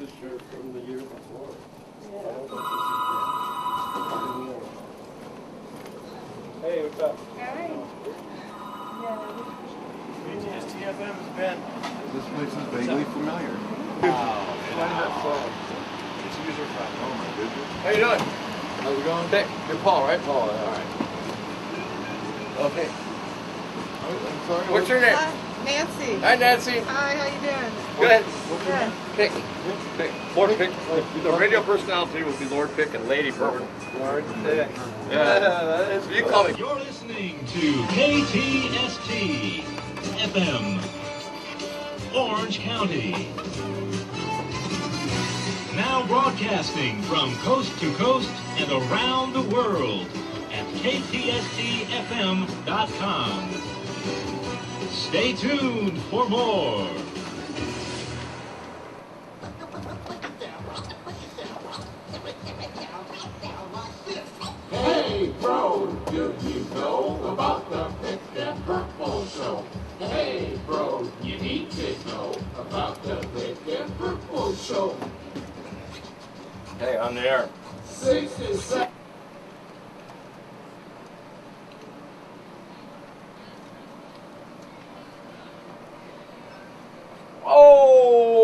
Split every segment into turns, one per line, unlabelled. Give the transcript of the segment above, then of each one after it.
this shirt from the year before.
Yeah.
I don't think this is Hey, what's up?
Alright. Yeah.
KTST FM is Ben.
This place is vaguely familiar.
Why is that song? It's user friendly.
Oh my goodness.
How you doing?
How's it going?
Dick. You're Paul, right?
Paul,
All right. Okay.
I'm sorry.
What's your name?
Nancy.
Hi, Nancy.
Hi, how you doing?
Good.
Good.
Pick. Pick. Lord Pick. The radio personality will be Lord Pick and Lady Purple. Lord Pick. Yeah. You call me.
You're listening to KTST FM, Orange County. Now broadcasting from coast to coast and around the world at KTSTFM.com. Stay tuned for more.
Hey, bro, do you know about the Pick and Purple Show? Hey, bro, you need to know about the Pick and Purple Show.
Hey, on the air.
67.
Oh,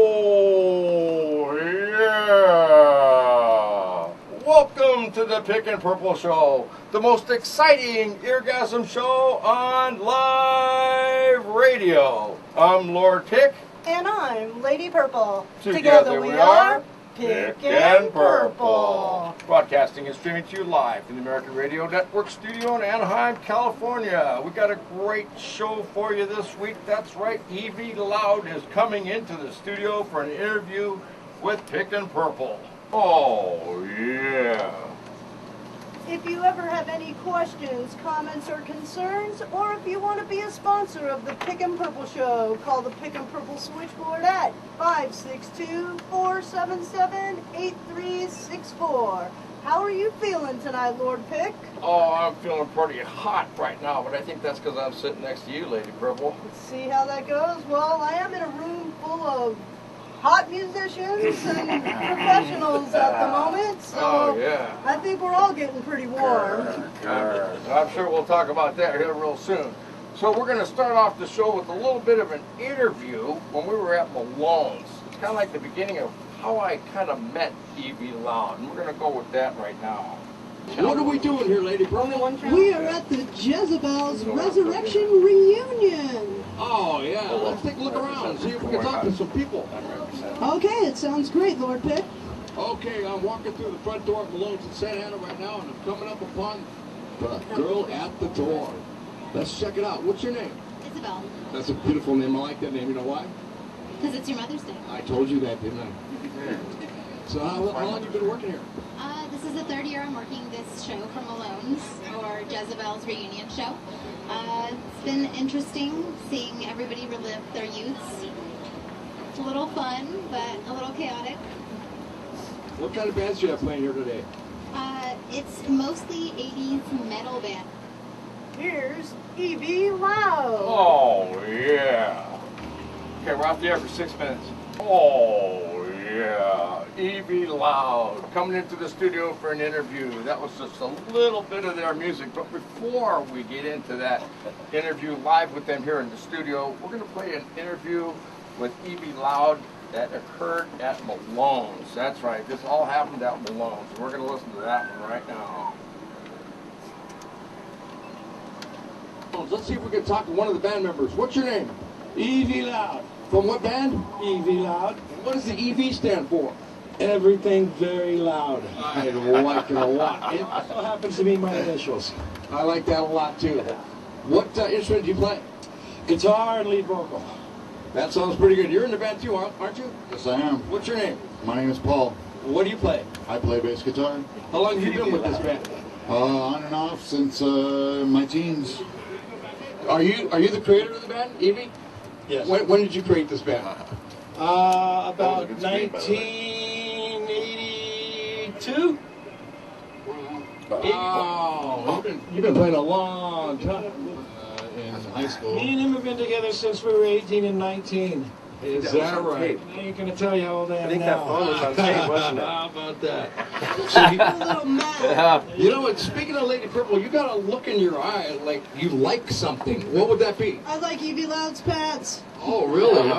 yeah. Welcome to the Pick and Purple Show, the most exciting eargasm show on live radio. I'm Lord Pick.
And I'm Lady Purple.
Together we are Pick and Purple. Broadcasting and streaming to you live from the American Radio Network studio in Anaheim, California. We got a great show for you this week. That's right, Evie Loud is coming into the studio for an interview with Pick and Purple. Oh, yeah.
If you ever have any questions, comments, or concerns, or if you want to be a sponsor of the Pick and Purple Show, call the Pick and Purple switchboard at 562-477-8364. How are you feeling tonight, Lord Pick?
Oh, I'm feeling pretty hot right now, but I think that's because I'm sitting next to you, Lady Purple.
Let's see how that goes. Well, I am in a room full of hot musicians and professionals at the moment, so
Oh, yeah.
I think we're all getting pretty warm.
I'm sure we'll talk about that here real soon. So we're going to start off the show with a little bit of an interview when we were at Malone's. It's kind of like the beginning of how I kind of met Evie Loud, and we're going to go with that right now.
What are we doing here, Lady Purple?
We are at the Jezebel's Resurrection Reunion.
Oh, yeah. Let's take a look around and see if we can talk to some people.
Okay, it sounds great, Lord Pitt.
Okay, I'm walking through the front door of Malone's in Santa Ana right now, and I'm coming up upon the girl at the door. Let's check it out. What's your name?
Isabel,
That's a beautiful name. I like that name. You know why?
because it's your Mother's Day.
I told you that, didn't I? So how long have you been working here?
This is the third year I'm working this show for Malone's, or Jezebel's reunion show. It's been interesting seeing everybody relive their youths. It's a little fun, but a little chaotic.
What kind of bands do you have playing here today?
It's mostly 80s metal band.
Here's Evie Loud.
Oh, yeah. Okay, we're off the air for 6 minutes. Oh, yeah. Evie Loud coming into the studio for an interview. That was just a little bit of their music. But before we get into that interview live with them here in the studio, we're going to play an interview with Evie Loud that occurred at Malone's. That's right. This all happened at Malone's. We're going to listen to that one right now.
Let's see if we can talk to one of the band members. What's your name?
Evie Loud.
From what band?
Evie Loud.
What does the EV stand for?
Everything very loud.
I like it a lot.
It also happens to be my initials.
I like that a lot too. What instrument do you play?
Guitar and lead vocal.
That sounds pretty good. You're in the band too, aren't you?
Yes, I am.
What's your name?
My name is Paul.
What do you play?
I play bass guitar.
How long have you been with this band?
On and off since my teens.
Are you the creator of the band, Evie?
Yes.
When did you create this band?
About 1982.
Wow. You've been playing a long time.
In high school.
Me and him have been together since we were 18 and 19.
Is that right?
Now you're going to tell you how old I am
I think that
now.
phone was on tape, wasn't it?
How about that?
A little mad.
You know what? Speaking of Lady Purple, you got a look in your eye like you like something. What would that be?
I like Evie Loud's pants.
Oh, really?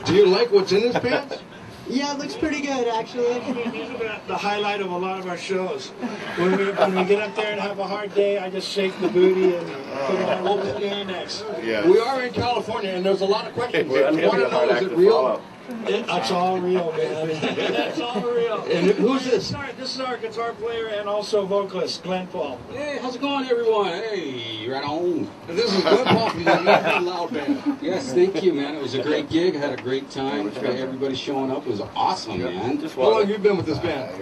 Do you like what's in his pants?
Yeah, it looks pretty good, actually.
These are the highlight of a lot of our shows. When we get up there and have a hard day, I just shake the booty and put on what we're doing next.
Yeah.
We are in California, and there's a lot of questions.
Well, that's
We
gonna
want
be a
to know,
hard
is
act
it
to
real?
follow.
It's all real, man. It's all real.
And who's this?
This is our guitar player and also vocalist, Glenn Paul.
Hey, how's it going, everyone? Hey, right on.
And this is Glenn Paul from the Easy Loud Band.
Yes, thank you, man. It was a great gig. I had a great time. Everybody showing up was awesome, man.
Just
How long have
one.
you been with this band?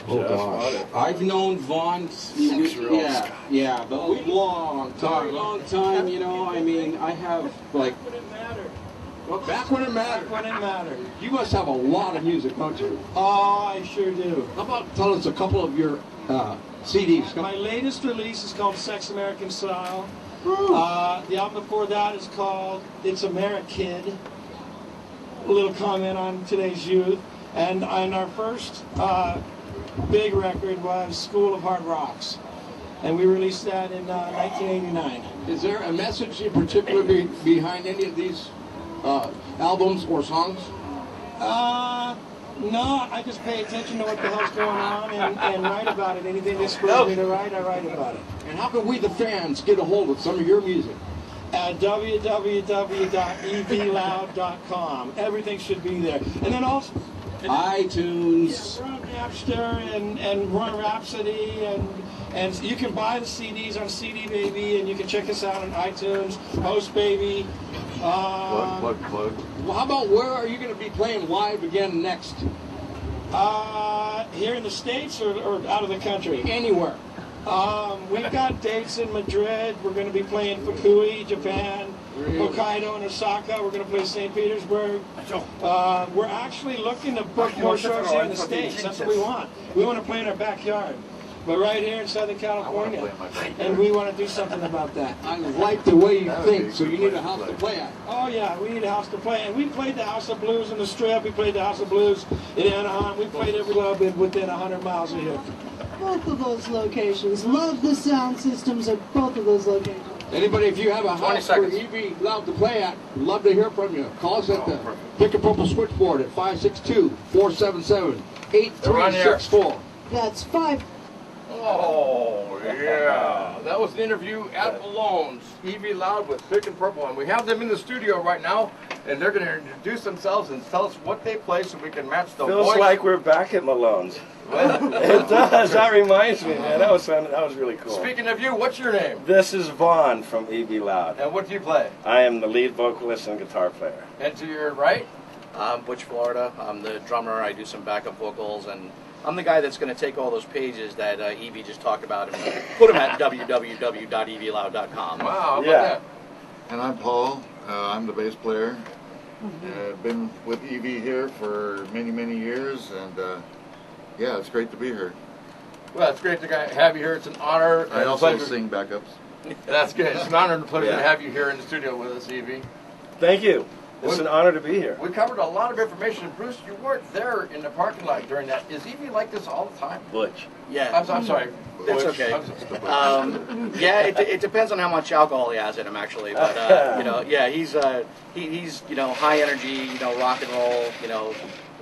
Oh gosh, I've known Vaughn. Yeah, but
A long
very
time.
long time. You know, I mean, I have like.
When it mattered.
Well, back when it mattered.
When it mattered.
You must have a lot of music, don't you?
Oh, I sure do.
How about tell us a couple of your CDs?
My latest release is called Sex American Style. The album before that is called It's Amerikid. A little comment on today's youth. And our first big record was School of Hard Rocks. And we released that in 1989.
Is there a message in particular behind any of these albums or songs?
No, I just pay attention to what the hell's going on and write about it. Anything that spurs me to write, I write about it.
And how can we, the fans, get a hold of some of your music?
At www.evloud.com. Everything should be there. And then also
iTunes.
we're on Napster and Run Rhapsody and you can buy the CDs on CD Baby and you can check us out on iTunes, Host Baby.
Plug.
Well, how about where are you going to be playing live again next?
Here in the States or out of the country?
Anywhere.
We've got dates in Madrid. We're going to be playing Fukui, Japan, Hokkaido, and Osaka. We're going to play St. Petersburg. We're actually looking to book more shows here in the States. That's what we want. We want to play in our backyard. But right here in Southern California. And we want to do something about that.
I like the way you think, so you need a house to play at.
Oh, yeah, we need a house to play. And we played the House of Blues in the Strip. We played the House of Blues in Anaheim. We played every club within 100 miles of here.
Both of those locations. Love the sound systems at both of those locations.
Anybody, if you have a
20
house for
seconds.
Evie Loud to play at, we'd love to hear from you. Call us at the Pick a Purple switchboard at 562-477-8364.
That's 5.
Oh, yeah. That was an interview at Malone's, Evie Loud with Pick and Purple. And we have them in the studio right now, and they're going to introduce themselves and tell us what they play so we can match the
Feels
voice.
like we're back at Malone's. It does. That reminds me, man. That was really cool.
Speaking of you, what's your name?
This is Vaughn from Evie Loud.
And what do you play?
I am the lead vocalist and guitar player.
And to your right?
I'm Butch, Florida. I'm the drummer. I do some backup vocals, and I'm the guy that's going to take all those pages that Evie just talked about and put them at www.evloud.com.
Wow, how about
Yeah.
that?
And I'm Paul. I'm the bass player. Been with Evie here for many, many years, and yeah, it's great to be here.
Well, it's great to have you here. It's an honor.
I
and a
also
pleasure.
sing backups.
That's good. It's an honor and a pleasure
Yeah.
to have you here in the studio with us, Evie.
Thank you. It's an honor to be here.
We covered a lot of information. Bruce, you weren't there in the parking lot during that. Is Evie like this all the time?
Butch.
Yeah,
I'm sorry.
it's
Butch.
okay.
I'm sorry.
Yeah, it depends on how much alcohol he has in him, actually. But yeah, he's high energy, rock and roll,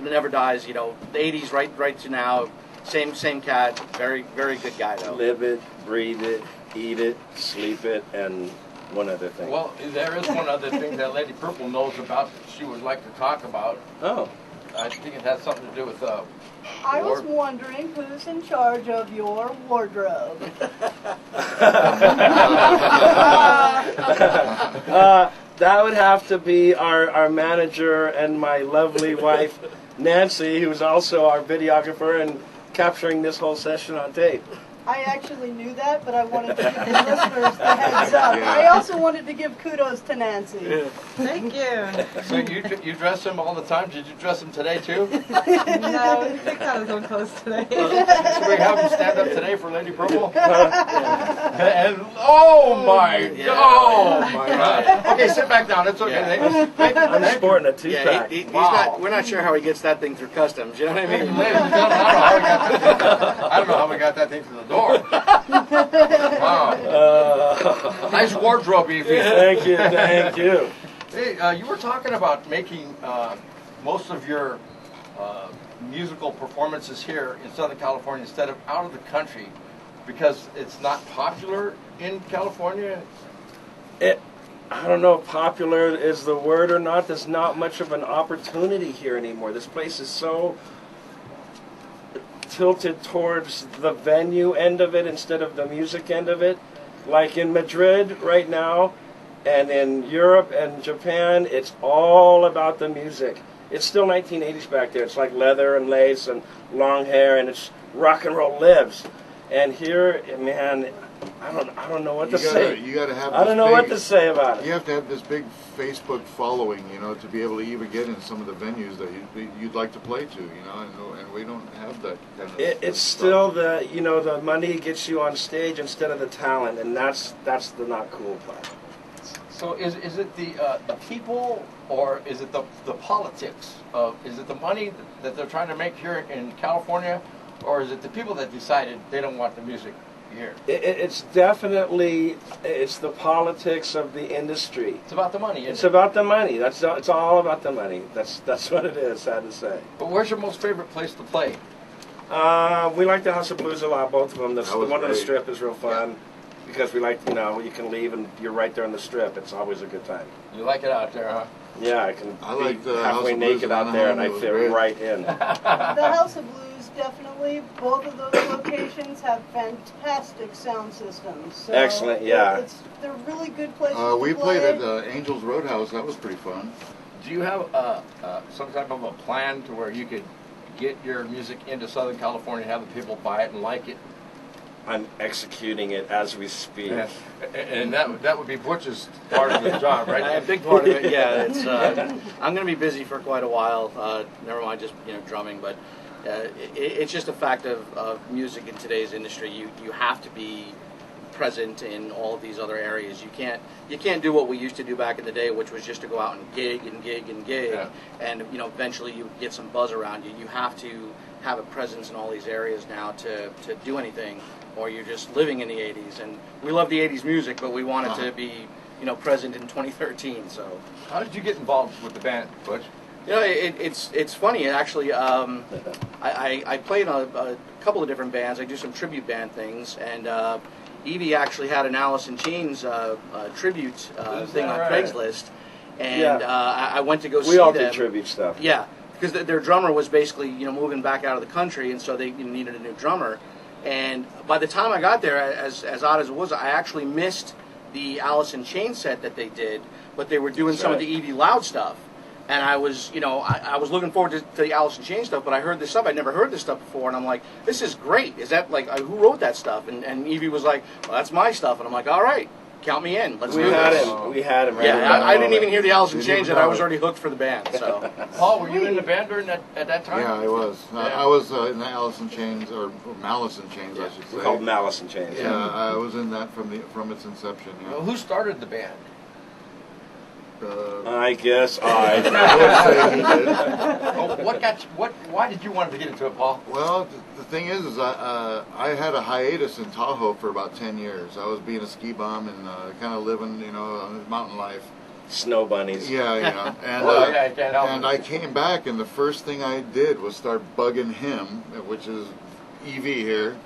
never dies. The '80s right to now. Same cat. Very very good guy though.
Live it, breathe it, eat it, sleep it, and one other thing.
Well, there is one other thing that Lady Purple knows about that she would like to talk about.
Oh.
I think it has something to do with
I was wondering who's in charge of your wardrobe.
That would have to be our manager and my lovely wife, Nancy, who's also our videographer and capturing this whole session on tape.
I actually knew that, but I wanted to give the listeners the heads up.
Yeah.
I also wanted to give kudos to Nancy.
Thank you.
So you dress him all the time? Did you dress him today too?
No, he picked out his own clothes today.
Should we have him stand up today for Lady Purple? And oh my God! Okay, sit back down. It's okay.
I'm sporting a
Yeah,
two-pack.
he's not, we're not sure how he gets that thing through customs. You know what I mean?
Ladies and gentlemen, I don't know how we got that thing through the door. Wow. Nice wardrobe, Evie.
Thank you, thank you.
Hey, you were talking about making most of your musical performances here in Southern California instead of out of the country because it's not popular in California?
I don't know if popular is the word or not. There's not much of an opportunity here anymore. This place is so tilted towards the venue end of it instead of the music end of it. Like in Madrid right now, and in Europe and Japan, it's all about the music. It's still 1980s back there. It's like leather and lace and long hair, and it's rock and roll lives. And here, man, I don't know what to say.
You got to have.
I don't know what to say about it.
You have to have this big Facebook following, you know, to be able to even get in some of the venues that you'd like to play to, you know, and we don't have that kind of.
It's still the the money gets you on stage instead of the talent, and that's the not cool part.
So is it the people, or is it the politics? Is it the money that they're trying to make here in California, or is it the people that decided they don't want the music here?
It's definitely the politics of the industry.
It's about the money.
It's about the money. It's all about the money. That's what it is. Sad to say.
But where's your most favorite place to play?
We like the House of Blues a lot. Both of them. The one on the
great.
Strip is real fun. Because we like, you can leave and you're right there on the Strip. It's always a good time.
You like it out there, huh?
Yeah, I can
like
be
the House
halfway
of Blues
naked
in
out there and I
Anaheim. It was
fit
great.
right in.
The House of Blues, definitely. Both of those locations have fantastic sound systems. So
Excellent, yeah.
They're really good places
We
to
played
play.
at Angels Roadhouse. That was pretty fun.
Do you have some type of a plan to where you could get your music into Southern California and have the people buy it and like it?
I'm executing it as we speak.
Yeah. And that would be Butch's part of the job, right?
A big part of it, yeah. It's I'm going to be busy for quite a while. Never mind just drumming, but it's just a fact of music in today's industry. You have to be present in all of these other areas. You can't do what we used to do back in the day, which was just to go out and gig,
Yeah.
and eventually you get some buzz around you. You have to have a presence in all these areas now to do anything, or you're just living in the 80s. And we love the 80s music, but we want it to be present in 2013. So
how did you get involved with the band, Butch?
It's funny actually. I play in a couple of different bands. I do some tribute band things, and Evie actually had an Alice in Chains tribute thing on Craigslist, and I went to go see them.
We all do tribute stuff.
Yeah, because their drummer was basically moving back out of the country, and so they needed a new drummer. And by the time I got there, as odd as it was, I actually missed the Alice in Chains set that they did, but they were doing some of the Evie Loud stuff. And I was, I was looking forward to the Alice in Chains stuff, but I heard this stuff. I'd never heard this stuff before, and I'm like, this is great. Is that, who wrote that stuff? And Evie was like, well, that's my stuff. And I'm like, all right, count me in. Let's do this.
We had him. Right.
Yeah, I didn't even hear the Alice in Chains, and I was already hooked for the band. So,
Paul, were you in the band at that time?
Yeah, I was. I was in the Alice in Chains, or Malice in Chains, I should say.
We called Malice in Chains.
Yeah, I was in that from its inception. Yeah.
Well, who started the band?
I guess I.
Why did you want to get into it, Paul?
Well, the thing is I had a hiatus in Tahoe for about 10 years. I was being a ski bum and kind of living, mountain life.
Snow bunnies.
Yeah. And,
I can't help it.
I came back, and the first thing I did was start bugging him, which is Evie here.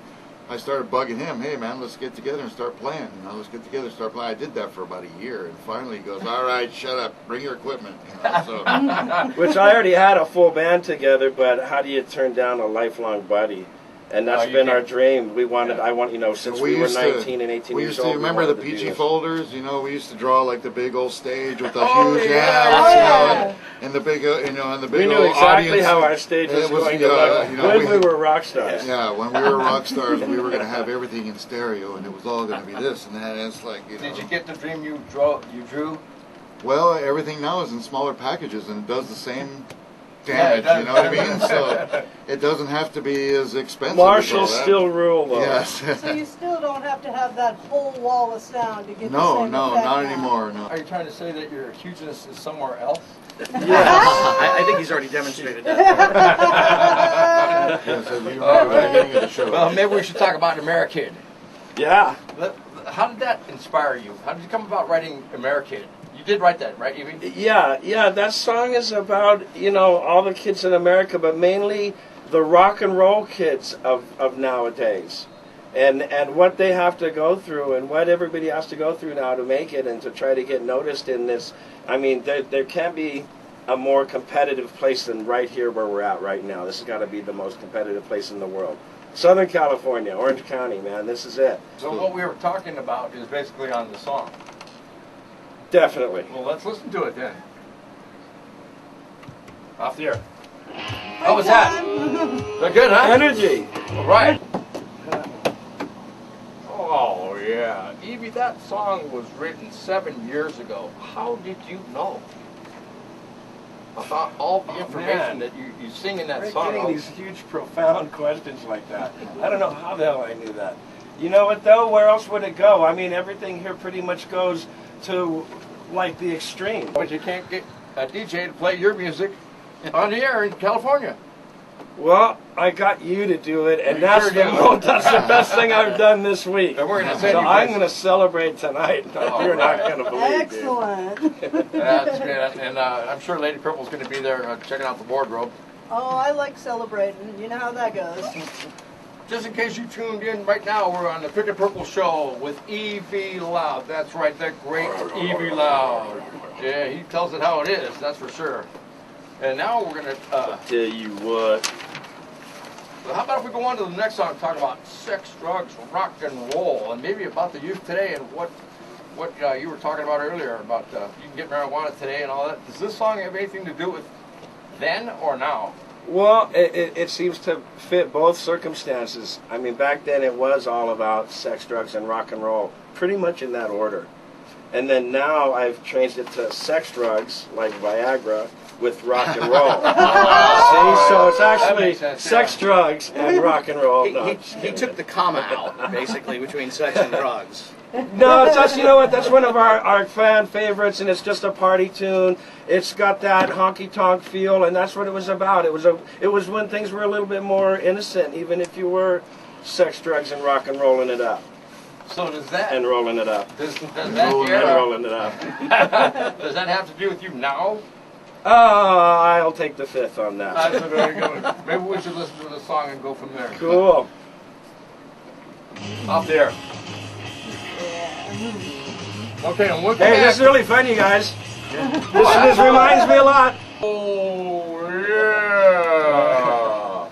I started bugging him, hey man, let's get together and start playing. Let's get together and start playing. I did that for about a year, and finally he goes, all right, shut up, bring your equipment.
Which I already had a full band together, but how do you turn down a lifelong buddy? And that's been our dream. Since we were 19 and 18 years old.
We used to remember the peachy folders. We used to draw like the big old stage with the huge and and the big, and the big
We knew
old
exactly
audience.
how our stage was going to look when we were rock stars.
Yeah, when we were rock stars, we were going to have everything in stereo, and it was all going to be this and that. And it's like,
Did you get the dream you drew?
Well, everything now is in smaller packages, and it does the same
Yeah, it
damage.
does.
You know what I mean? So it doesn't have to be as expensive.
Marshall
as all that.
still rule, though.
Yes.
So you still don't have to have that whole wall of sound to get the
No,
same
no,
effect
not
now.
anymore. No.
Are you trying to say that your hugeness is somewhere else?
I think he's already demonstrated that.
Yes, as you remember at the beginning of the show.
Well, maybe we should talk about Amerikid.
Yeah.
How did that inspire you? How did you come about writing Amerikid? You did write that, right, Evie?
Yeah, that song is about, all the kids in America, but mainly the rock and roll kids of nowadays. And what they have to go through and what everybody has to go through now to make it and to try to get noticed in this. I mean, there can't be a more competitive place than right here where we're at right now. This has got to be the most competitive place in the world. Southern California, Orange County, man, this is it.
So what we were talking about is basically on the song.
Definitely.
Well, let's listen to it then. Off the air. How was that? They're good, huh?
Energy.
All right. Oh, yeah. Evie, that song was written 7 years ago. How did you know about all the information that you sing in that
We're
song?
getting these huge, profound questions like that. I don't know how the hell I knew that. You know what, though? Where else would it go? I mean, everything here pretty much goes to, like, the extreme.
But you can't get a DJ to play your music on the air in California.
Well, I got you to do it, and
You
that's
sure
the
do.
that's the best thing I've done this week.
And we're gonna send
so
you
I'm
guys-
going to celebrate tonight. You're not going to believe it.
Excellent.
That's good. And I'm sure Lady Purple's going to be there checking out the wardrobe.
Oh, I like celebrating. You know how that goes.
Just in case you tuned in right now, we're on the Pick and Purple Show with Evie Loud. That's right, that great Evie Loud. Yeah, he tells it how it is, that's for sure. And now we're going to...
Tell you what.
So how about if we go on to the next song and talk about sex, drugs, rock and roll, and maybe about the youth today and what you were talking about earlier about you can get marijuana today and all that. Does this song have anything to do with then or now?
Well, it seems to fit both circumstances. I mean, back then it was all about sex, drugs, and rock and roll, pretty much in that order. And then now I've changed it to sex, drugs, like Viagra, with rock and roll. See, so it's actually sex, drugs, and rock and roll.
He took the comma out, basically, between sex and drugs.
No, it's just, you know what, that's one of our fan favorites, and it's just a party tune. It's got that honky-tonk feel, and that's what it was about. It was when things were a little bit more innocent, even if you were sex, drugs, and rock and rolling it up.
So does that...
And rolling it up.
Does that
And rolling it up.
Does that have to do with you now?
I'll take the fifth on that.
That's very good. Maybe we should listen to the song and go from there.
Cool.
Up there. Okay, and we'll come
Hey,
back.
this is really fun, you guys. This reminds me a lot.
Oh, yeah.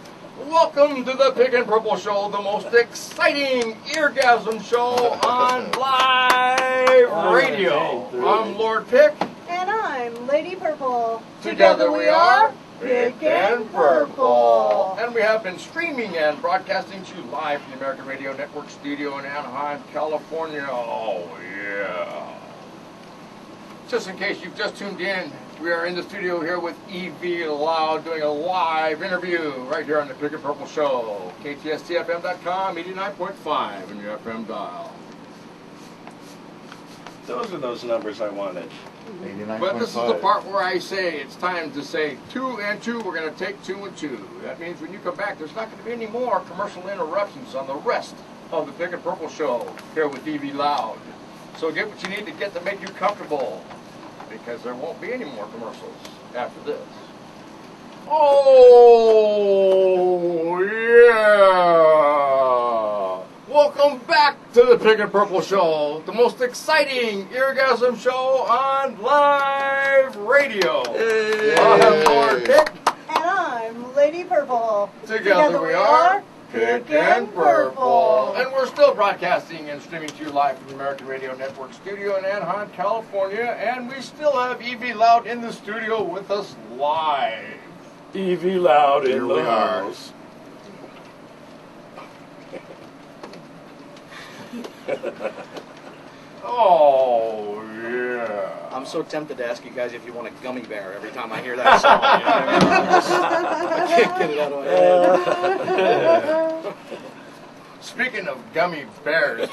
Welcome to the Pink and Purple Show, the most exciting eargasm show on live radio. I'm Lord Pick.
And I'm Lady Purple.
Together we are Pink and Purple. And we have been streaming and broadcasting to you live from the American Radio Network studio in Anaheim, California. Oh, yeah. Just in case you've just tuned in, we are in the studio here with Evie Loud doing a live interview right here on the Pink and Purple Show. KTST FM.com, 89.5 in your FM dial.
Those are those numbers I wanted.
89.5.
But this is the part where I say it's time to say 2 and 2. We're going to take 2 and 2. That means when you come back, there's not going to be any more commercial interruptions on the rest of the Pink and Purple Show here with Evie Loud. So get what you need to get to make you comfortable, because there won't be any more commercials after this. Oh, yeah! Welcome back to the Pink and Purple Show, the most exciting eargasm show on live radio.
And I'm Lady Purple.
Together we are Pickin' Purple. And we're still broadcasting and streaming to you live from the American Radio Network studio in Anaheim, California. And we still have Evie Loud in the studio with us live.
Evie Loud
Here
in
we
the
are.
house.
Oh, yeah.
I'm so tempted to ask you guys if you want a gummy bear every time I hear that song. You know what I mean? I can't get it out of my head.
Speaking of gummy bears.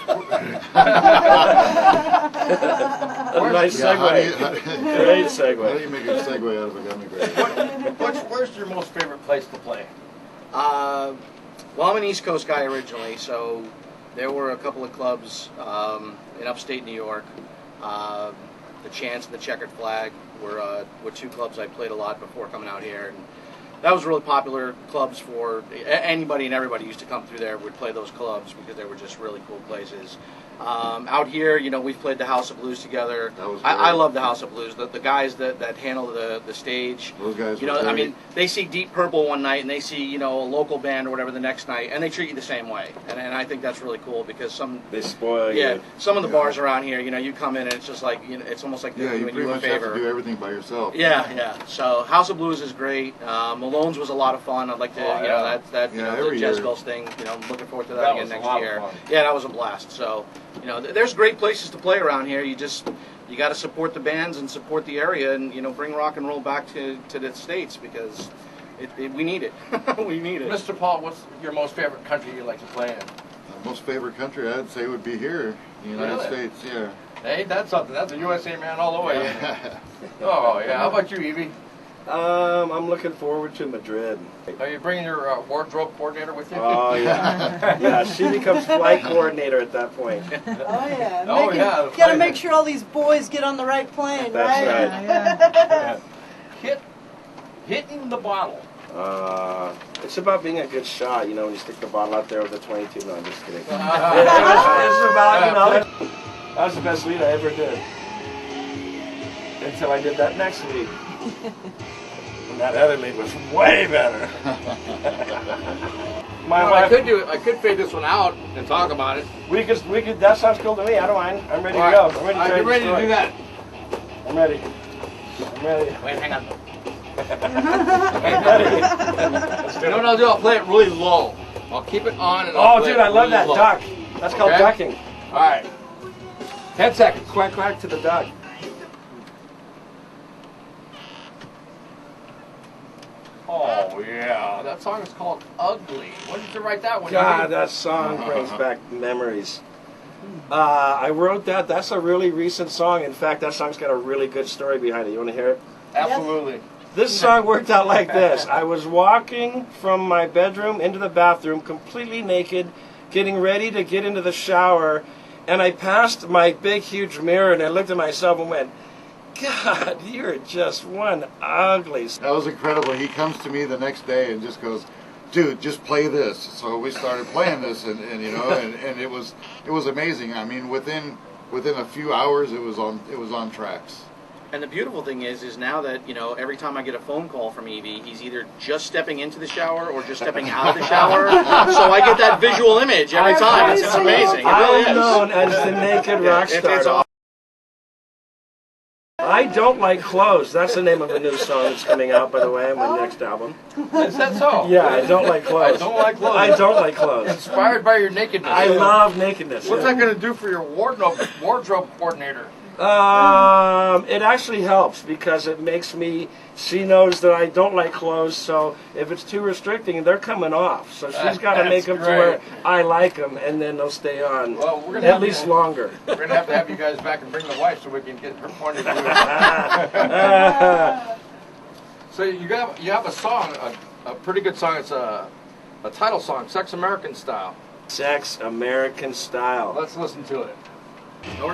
Nice segue. Great segue.
How do you make a segue out of a gummy bear?
Where's your most favorite place to play?
Well, I'm an East Coast guy originally, so there were a couple of clubs in upstate New York. The Chance and the Checkered Flag were two clubs I played a lot before coming out here. And that was really popular clubs for anybody and everybody used to come through there, would play those clubs because they were just really cool places. Out here, you know, we've played the House of Blues together.
That was
I
great.
love the House of Blues. The guys that handle the stage.
Those guys
You
were
know, I
great.
mean, they see Deep Purple one night and they see, you know, a local band or whatever the next night, and they treat you the same way. And I think that's really cool because
They spoil you.
yeah, some of the bars around here, you know, you come in and it's just like, you know, it's almost like
Yeah,
they're
you
doing
pretty
you a
much have to
favor.
do everything by yourself.
Yeah, yeah. So House of Blues is great. Malone's was a lot of fun. I'd like to,
Oh,
you know,
yeah.
that
Yeah,
you know,
every
the
year.
Jezebels thing. You know, I'm looking forward to that,
That
again
was a
next
lot of
year.
fun.
Yeah, that was a blast. So, you know, there's great places to play around here. You got to support the bands and support the area, and you know, bring rock and roll back to the States because we need it. We need it.
Mr. Paul, what's your most favorite country you like to play in?
My most favorite country I'd say would be here, the United
Really?
States. Yeah.
Hey, that's something. That's a USA man all the way. Oh, yeah. How about you, Evie?
I'm looking forward to Madrid.
Are you bringing your wardrobe coordinator with you?
Oh yeah, yeah. She becomes flight coordinator at that point.
Oh yeah.
Oh, yeah, the
Gotta
plane.
make sure all these boys get on the right plane,
That's
right?
Hitting the bottle.
It's about being a good shot, you know, when you stick the bottle out there with a 22. No, I'm just kidding. It's about, you know, that was the best lead I ever did. Until I did that next lead. And that other lead was way better. My
Well,
wife,
I could fade this one out and talk about it.
we could, that sounds cool to me. I don't mind. I'm ready to
All
go.
right.
I'm ready to
Are
tell
you
the
ready to
story.
do that?
I'm ready. I'm ready.
Wait, hang on.
I'm ready.
You know what I'll do? I'll play it really low. I'll keep it on and I'll
Oh,
play
dude,
it
I love
really
that
low.
duck. That's called
Okay?
ducking.
All right. 10 seconds.
Quack, quack to the duck.
Oh, yeah. That song is called Ugly. When did you write that one?
God, that song brings back memories. I wrote that. That's a really recent song. In fact, that song's got a really good story behind it. You want to hear it?
Absolutely.
This song worked out like this. I was walking from my bedroom into the bathroom, completely naked, getting ready to get into the shower, and I passed my big, huge mirror, and I looked at myself and went, God, you're just one ugly.
That was incredible. He comes to me the next day and just goes, dude, just play this. So we started playing this, and you know, and it was amazing. I mean, within a few hours, it was on tracks.
And the beautiful thing is now that, you know, every time I get a phone call from Evie, he's either just stepping into the shower or just stepping out of the shower. So I get that visual image every time. It's amazing. It really is.
I'm known as the naked rock star.
It's awesome.
I don't like clothes. That's the name of a new song that's coming out, by the way, on my next album.
Is that so?
Yeah, I don't like clothes.
I don't like clothes.
I don't like clothes.
Inspired by your nakedness.
I love nakedness.
What's that going to do for your wardrobe coordinator?
It actually helps because it makes me. She knows that I don't like clothes, so if it's too restricting, they're coming off. So she's got to make them to where I like them, and then they'll stay on
Well, we're gonna
at
have
least
to-
longer.
We're going to have you guys back and bring the wife so we can get her point of view. So you have a song, a pretty good song. It's a title song, Sex American Style.
Sex American Style.
Let's listen to it.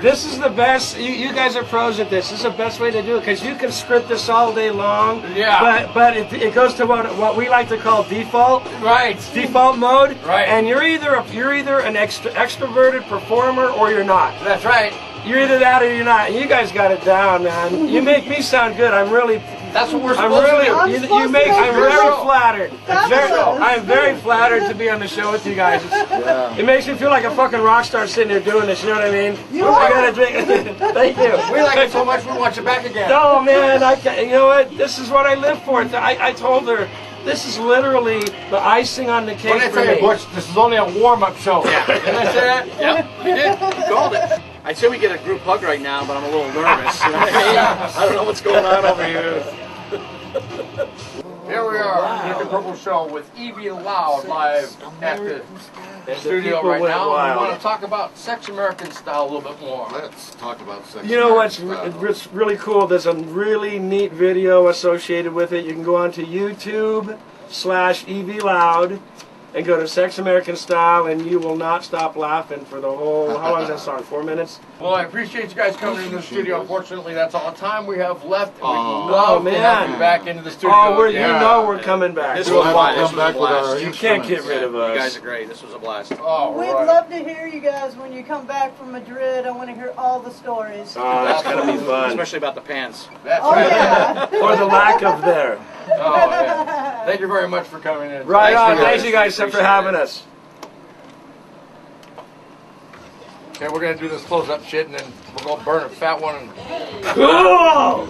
This is the best. You guys are pros at this. This is the best way to do it because you can script this all day long.
Yeah.
But it goes to what we like to call default.
Right.
Default mode.
Right.
And you're either an extroverted performer or you're not.
That's right.
You're either that or you're not. You guys got it down, man. You make me sound good. I'm really
That's what we're
I'm
supposed
really,
to do.
I'm
you
supposed
make,
to
I'm
make
very
the show.
flattered.
Fabulous.
I'm very flattered to be on the show with you guys. It makes me feel like a fucking rock star sitting there doing this, you know what I mean?
You
I
are.
gotta drink. Thank you.
We like it so much we want you back again.
No, man, I can't, you know what? This is what I live for. I told her, this is literally the icing on the cake
What did I
for
tell
me.
you, Butch? This is only a warm-up show.
Yeah.
Didn't I say that?
Yep, you did. You called it. I'd say we get a group hug right now, but I'm a little nervous. You know what I mean? I don't know what's going on over here.
Here we are, the Purple Show with Evie Loud live at the studio
people
right
went
now.
wild.
We want to talk about Sex American Style a little bit more.
Let's talk about sex.
You know what's really cool? There's a really neat video associated with it. You can go onto YouTube/EV Loud and go to Sex American Style, and you will not stop laughing for the whole. How long is that song? 4 minutes?
Well, I appreciate you guys coming into the studio. Unfortunately, that's all the time we have left. And we'd
Oh,
love to have
man.
you back into the studio.
Oh, you
again.
know we're coming back.
This
We'll
was a
have
blast.
to
This
come
was a
back with our
blast.
You can't get
instruments.
rid of
You
us.
guys are great. This was a blast.
All
We'd
right.
love to hear you guys when you come back from Madrid. I want to hear all the stories.
Oh, that's gonna be fun.
Especially about the pants.
That's
Oh
right.
yeah.
Or the lack of there.
Oh, yeah. Thank you very much for coming in.
Right on.
Thanks,
Thanks you guys for
Appreciate
having
it.
us.
Okay, we're going to do this close-up shit, and then we're going to burn a fat one. And
Cool!